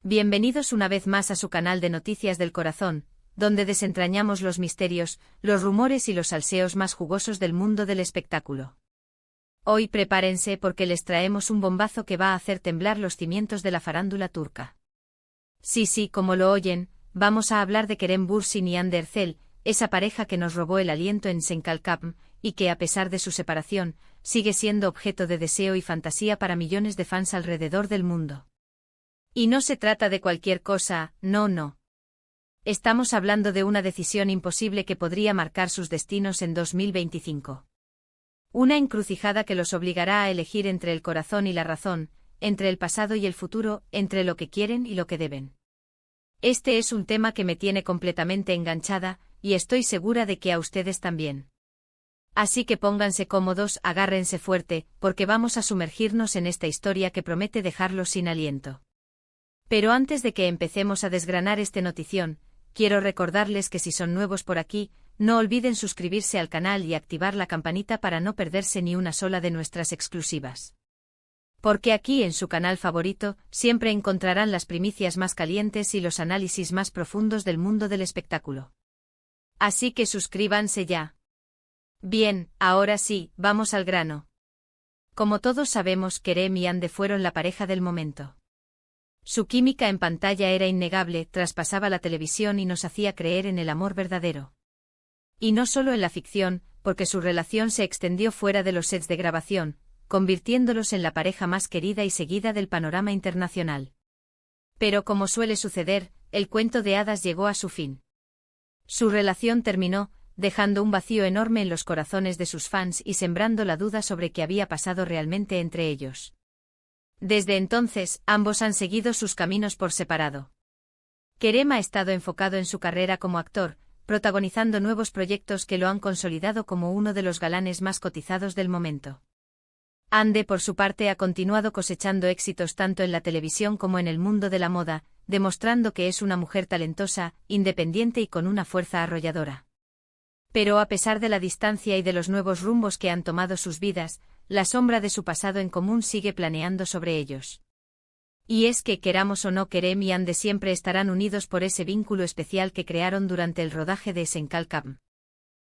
Bienvenidos una vez más a su canal de Noticias del Corazón, donde desentrañamos los misterios, los rumores y los salseos más jugosos del mundo del espectáculo. Hoy prepárense porque les traemos un bombazo que va a hacer temblar los cimientos de la farándula turca. Sí, como lo oyen, vamos a hablar de Kerem Bürsin y Hande Erçel, esa pareja que nos robó el aliento en Senkalkapm, y que a pesar de su separación, sigue siendo objeto de deseo y fantasía para millones de fans alrededor del mundo. Y no se trata de cualquier cosa, no. Estamos hablando de una decisión imposible que podría marcar sus destinos en 2025. Una encrucijada que los obligará a elegir entre el corazón y la razón, entre el pasado y el futuro, entre lo que quieren y lo que deben. Este es un tema que me tiene completamente enganchada, y estoy segura de que a ustedes también. Así que pónganse cómodos, agárrense fuerte, porque vamos a sumergirnos en esta historia que promete dejarlos sin aliento. Pero antes de que empecemos a desgranar este notición, quiero recordarles que si son nuevos por aquí, no olviden suscribirse al canal y activar la campanita para no perderse ni una sola de nuestras exclusivas. Porque aquí en su canal favorito, siempre encontrarán las primicias más calientes y los análisis más profundos del mundo del espectáculo. Así que suscríbanse ya. Bien, ahora sí, vamos al grano. Como todos sabemos, Kerem y Hande fueron la pareja del momento. Su química en pantalla era innegable, traspasaba la televisión y nos hacía creer en el amor verdadero. Y no solo en la ficción, porque su relación se extendió fuera de los sets de grabación, convirtiéndolos en la pareja más querida y seguida del panorama internacional. Pero como suele suceder, el cuento de hadas llegó a su fin. Su relación terminó, dejando un vacío enorme en los corazones de sus fans y sembrando la duda sobre qué había pasado realmente entre ellos. Desde entonces, ambos han seguido sus caminos por separado. Kerem ha estado enfocado en su carrera como actor, protagonizando nuevos proyectos que lo han consolidado como uno de los galanes más cotizados del momento. Hande, por su parte, ha continuado cosechando éxitos tanto en la televisión como en el mundo de la moda, demostrando que es una mujer talentosa, independiente y con una fuerza arrolladora. Pero a pesar de la distancia y de los nuevos rumbos que han tomado sus vidas, la sombra de su pasado en común sigue planeando sobre ellos. Y es que, queramos o no, Kerem y Hande siempre estarán unidos por ese vínculo especial que crearon durante el rodaje de Senkalkapm.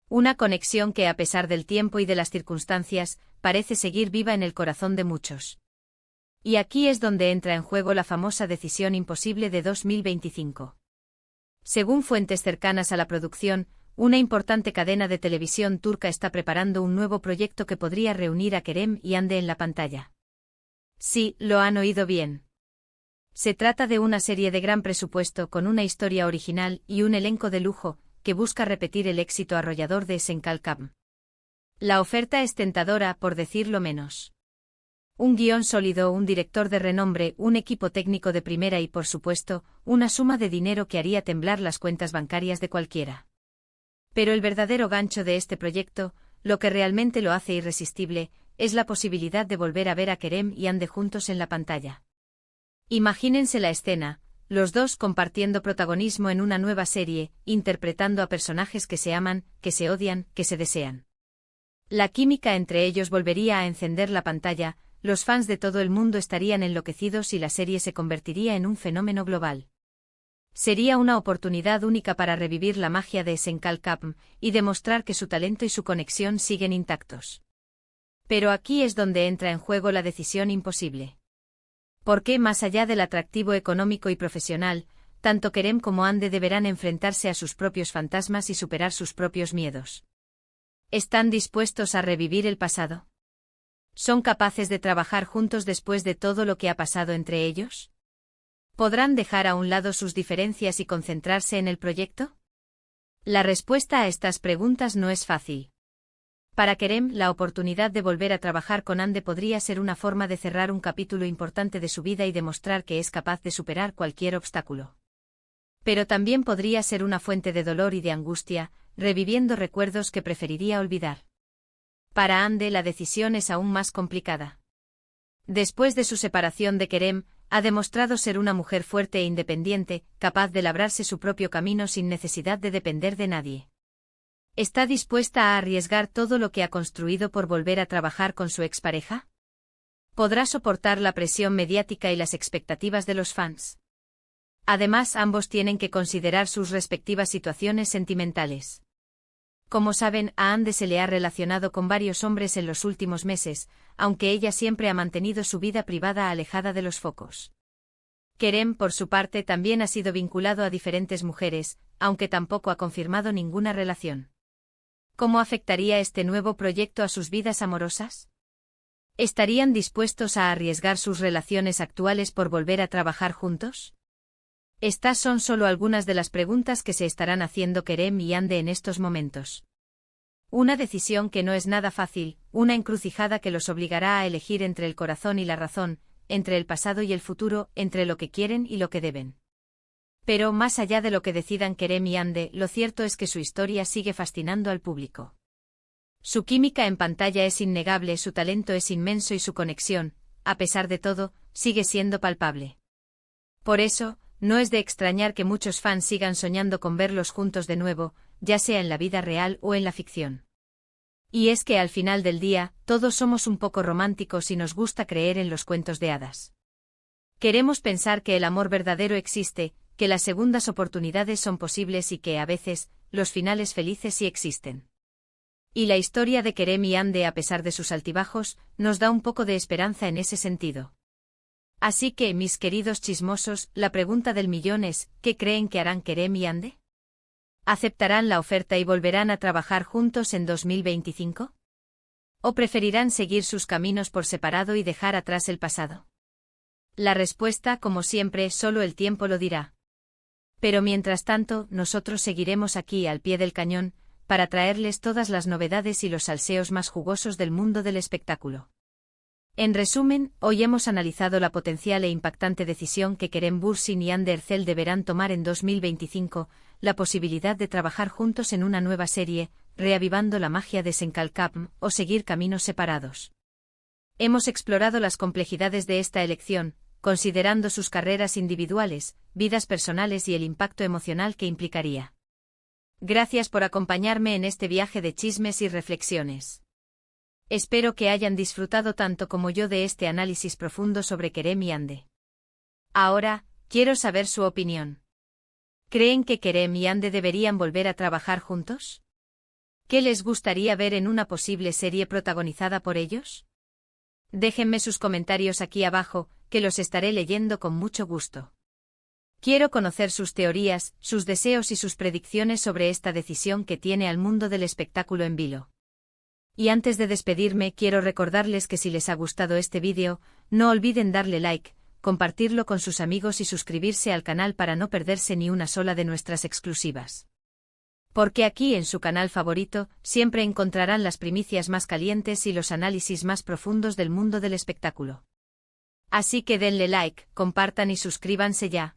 Una conexión que, a pesar del tiempo y de las circunstancias, parece seguir viva en el corazón de muchos. Y aquí es donde entra en juego la famosa decisión imposible de 2025. Según fuentes cercanas a la producción, una importante cadena de televisión turca está preparando un nuevo proyecto que podría reunir a Kerem y Hande en la pantalla. Sí, lo han oído bien. Se trata de una serie de gran presupuesto con una historia original y un elenco de lujo, que busca repetir el éxito arrollador de Senkalkapm. La oferta es tentadora, por decirlo menos. Un guión sólido, un director de renombre, un equipo técnico de primera y, por supuesto, una suma de dinero que haría temblar las cuentas bancarias de cualquiera. Pero el verdadero gancho de este proyecto, lo que realmente lo hace irresistible, es la posibilidad de volver a ver a Kerem y Hande juntos en la pantalla. Imagínense la escena, los dos compartiendo protagonismo en una nueva serie, interpretando a personajes que se aman, que se odian, que se desean. La química entre ellos volvería a encender la pantalla, los fans de todo el mundo estarían enloquecidos y la serie se convertiría en un fenómeno global. Sería una oportunidad única para revivir la magia de Senkalkapm y demostrar que su talento y su conexión siguen intactos. Pero aquí es donde entra en juego la decisión imposible. Porque, más allá del atractivo económico y profesional, tanto Kerem como Hande deberán enfrentarse a sus propios fantasmas y superar sus propios miedos. ¿Están dispuestos a revivir el pasado? ¿Son capaces de trabajar juntos después de todo lo que ha pasado entre ellos? ¿Podrán dejar a un lado sus diferencias y concentrarse en el proyecto? La respuesta a estas preguntas no es fácil. Para Kerem, la oportunidad de volver a trabajar con Hande podría ser una forma de cerrar un capítulo importante de su vida y demostrar que es capaz de superar cualquier obstáculo. Pero también podría ser una fuente de dolor y de angustia, reviviendo recuerdos que preferiría olvidar. Para Hande la decisión es aún más complicada. Después de su separación de Kerem, ha demostrado ser una mujer fuerte e independiente, capaz de labrarse su propio camino sin necesidad de depender de nadie. ¿Está dispuesta a arriesgar todo lo que ha construido por volver a trabajar con su expareja? ¿Podrá soportar la presión mediática y las expectativas de los fans? Además, ambos tienen que considerar sus respectivas situaciones sentimentales. Como saben, a Ande se le ha relacionado con varios hombres en los últimos meses, aunque ella siempre ha mantenido su vida privada alejada de los focos. Kerem, por su parte, también ha sido vinculado a diferentes mujeres, aunque tampoco ha confirmado ninguna relación. ¿Cómo afectaría este nuevo proyecto a sus vidas amorosas? ¿Estarían dispuestos a arriesgar sus relaciones actuales por volver a trabajar juntos? Estas son solo algunas de las preguntas que se estarán haciendo Kerem y Ande en estos momentos. Una decisión que no es nada fácil, una encrucijada que los obligará a elegir entre el corazón y la razón, entre el pasado y el futuro, entre lo que quieren y lo que deben. Pero más allá de lo que decidan Kerem y Ande, lo cierto es que su historia sigue fascinando al público. Su química en pantalla es innegable, su talento es inmenso y su conexión, a pesar de todo, sigue siendo palpable. Por eso, no es de extrañar que muchos fans sigan soñando con verlos juntos de nuevo, ya sea en la vida real o en la ficción. Y es que al final del día, todos somos un poco románticos y nos gusta creer en los cuentos de hadas. Queremos pensar que el amor verdadero existe, que las segundas oportunidades son posibles y que, a veces, los finales felices sí existen. Y la historia de Kerem y Ande, a pesar de sus altibajos, nos da un poco de esperanza en ese sentido. Así que, mis queridos chismosos, la pregunta del millón es, ¿qué creen que harán Kerem y Ande? ¿Aceptarán la oferta y volverán a trabajar juntos en 2025? ¿O preferirán seguir sus caminos por separado y dejar atrás el pasado? La respuesta, como siempre, solo el tiempo lo dirá. Pero mientras tanto, nosotros seguiremos aquí al pie del cañón, para traerles todas las novedades y los salseos más jugosos del mundo del espectáculo. En resumen, hoy hemos analizado la potencial e impactante decisión que Kerem Bürsin y Ande Erçel deberán tomar en 2025, la posibilidad de trabajar juntos en una nueva serie, reavivando la magia de Senkalkapm, o seguir caminos separados. Hemos explorado las complejidades de esta elección, considerando sus carreras individuales, vidas personales y el impacto emocional que implicaría. Gracias por acompañarme en este viaje de chismes y reflexiones. Espero que hayan disfrutado tanto como yo de este análisis profundo sobre Kerem y Ande. Ahora, quiero saber su opinión. ¿Creen que Kerem y Ande deberían volver a trabajar juntos? ¿Qué les gustaría ver en una posible serie protagonizada por ellos? Déjenme sus comentarios aquí abajo, que los estaré leyendo con mucho gusto. Quiero conocer sus teorías, sus deseos y sus predicciones sobre esta decisión que tiene al mundo del espectáculo en vilo. Y antes de despedirme, quiero recordarles que si les ha gustado este vídeo, no olviden darle like, compartirlo con sus amigos y suscribirse al canal para no perderse ni una sola de nuestras exclusivas. Porque aquí en su canal favorito, siempre encontrarán las primicias más calientes y los análisis más profundos del mundo del espectáculo. Así que denle like, compartan y suscríbanse ya.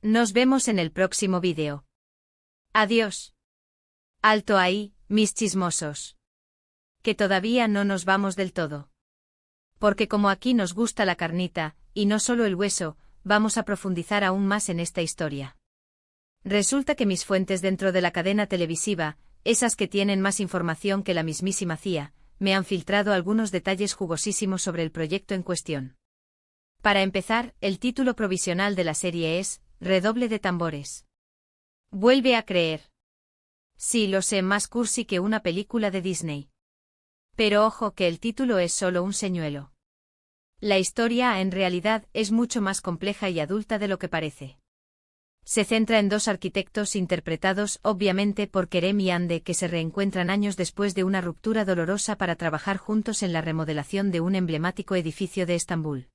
Nos vemos en el próximo vídeo. Adiós. Alto ahí, mis chismosos. Que todavía no nos vamos del todo. Porque como aquí nos gusta la carnita, y no solo el hueso, vamos a profundizar aún más en esta historia. Resulta que mis fuentes dentro de la cadena televisiva, esas que tienen más información que la mismísima CIA, me han filtrado algunos detalles jugosísimos sobre el proyecto en cuestión. Para empezar, el título provisional de la serie es Redoble de tambores. Vuelve a creer. Sí, lo sé, más cursi que una película de Disney. Pero ojo que el título es solo un señuelo. La historia, en realidad, es mucho más compleja y adulta de lo que parece. Se centra en dos arquitectos interpretados, obviamente, por Kerem y Ande, que se reencuentran años después de una ruptura dolorosa para trabajar juntos en la remodelación de un emblemático edificio de Estambul.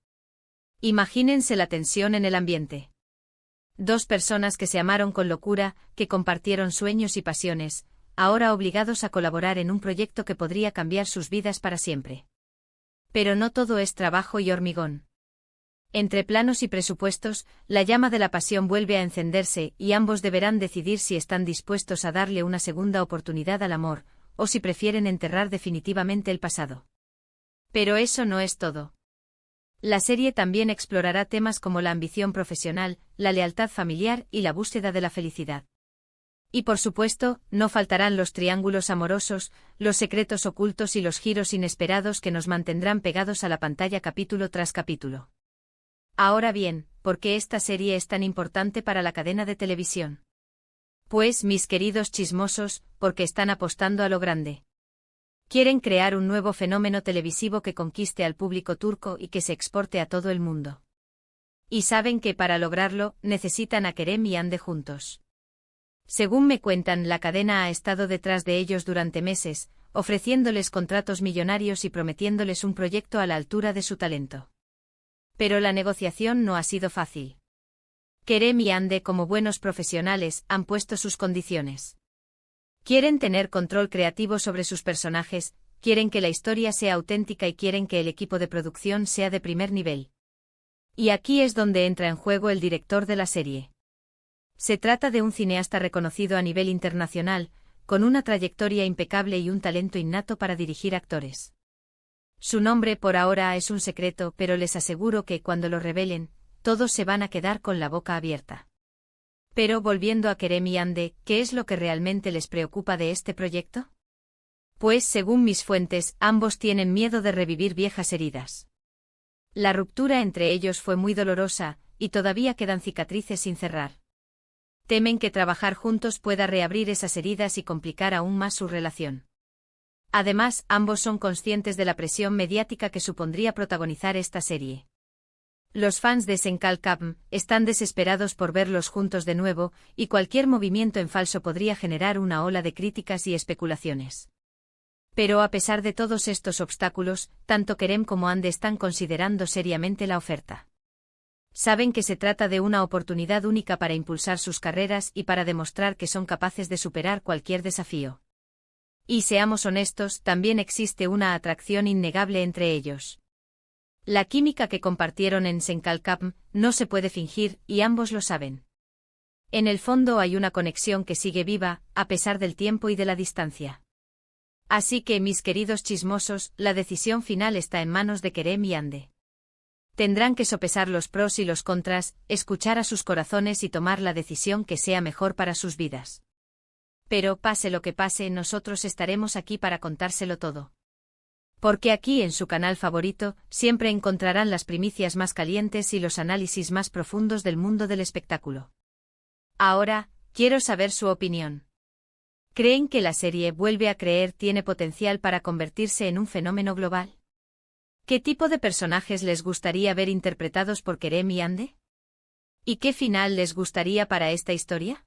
Imagínense la tensión en el ambiente. Dos personas que se amaron con locura, que compartieron sueños y pasiones, ahora obligados a colaborar en un proyecto que podría cambiar sus vidas para siempre. Pero no todo es trabajo y hormigón. Entre planos y presupuestos, la llama de la pasión vuelve a encenderse y ambos deberán decidir si están dispuestos a darle una segunda oportunidad al amor, o si prefieren enterrar definitivamente el pasado. Pero eso no es todo. La serie también explorará temas como la ambición profesional, la lealtad familiar y la búsqueda de la felicidad. Y por supuesto, no faltarán los triángulos amorosos, los secretos ocultos y los giros inesperados que nos mantendrán pegados a la pantalla capítulo tras capítulo. Ahora bien, ¿por qué esta serie es tan importante para la cadena de televisión? Pues, mis queridos chismosos, porque están apostando a lo grande. Quieren crear un nuevo fenómeno televisivo que conquiste al público turco y que se exporte a todo el mundo. Y saben que para lograrlo, necesitan a Kerem y Hande juntos. Según me cuentan, la cadena ha estado detrás de ellos durante meses, ofreciéndoles contratos millonarios y prometiéndoles un proyecto a la altura de su talento. Pero la negociación no ha sido fácil. Kerem y Hande, como buenos profesionales, han puesto sus condiciones. Quieren tener control creativo sobre sus personajes, quieren que la historia sea auténtica y quieren que el equipo de producción sea de primer nivel. Y aquí es donde entra en juego el director de la serie. Se trata de un cineasta reconocido a nivel internacional, con una trayectoria impecable y un talento innato para dirigir actores. Su nombre por ahora es un secreto, pero les aseguro que cuando lo revelen, todos se van a quedar con la boca abierta. Pero volviendo a Kerem y Hande, ¿qué es lo que realmente les preocupa de este proyecto? Pues según mis fuentes, ambos tienen miedo de revivir viejas heridas. La ruptura entre ellos fue muy dolorosa, y todavía quedan cicatrices sin cerrar. Temen que trabajar juntos pueda reabrir esas heridas y complicar aún más su relación. Además, ambos son conscientes de la presión mediática que supondría protagonizar esta serie. Los fans de Senkalkapm están desesperados por verlos juntos de nuevo, y cualquier movimiento en falso podría generar una ola de críticas y especulaciones. Pero a pesar de todos estos obstáculos, tanto Kerem como Hande están considerando seriamente la oferta. Saben que se trata de una oportunidad única para impulsar sus carreras y para demostrar que son capaces de superar cualquier desafío. Y seamos honestos, también existe una atracción innegable entre ellos. La química que compartieron en Senkalkapm no se puede fingir, y ambos lo saben. En el fondo hay una conexión que sigue viva, a pesar del tiempo y de la distancia. Así que, mis queridos chismosos, la decisión final está en manos de Kerem y Hande. Tendrán que sopesar los pros y los contras, escuchar a sus corazones y tomar la decisión que sea mejor para sus vidas. Pero pase lo que pase, nosotros estaremos aquí para contárselo todo. Porque aquí en su canal favorito, siempre encontrarán las primicias más calientes y los análisis más profundos del mundo del espectáculo. Ahora, quiero saber su opinión. ¿Creen que la serie Vuelve a Creer tiene potencial para convertirse en un fenómeno global? ¿Qué tipo de personajes les gustaría ver interpretados por Kerem y Hande? ¿Y qué final les gustaría para esta historia?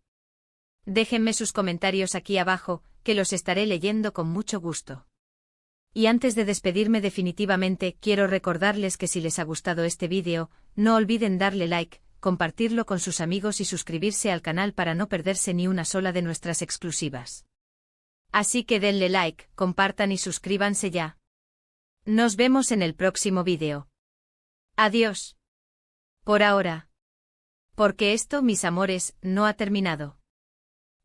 Déjenme sus comentarios aquí abajo, que los estaré leyendo con mucho gusto. Y antes de despedirme definitivamente, quiero recordarles que si les ha gustado este vídeo, no olviden darle like, compartirlo con sus amigos y suscribirse al canal para no perderse ni una sola de nuestras exclusivas. Así que denle like, compartan y suscríbanse ya. Nos vemos en el próximo vídeo. Adiós. Por ahora. Porque esto, mis amores, no ha terminado.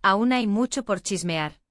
Aún hay mucho por chismear.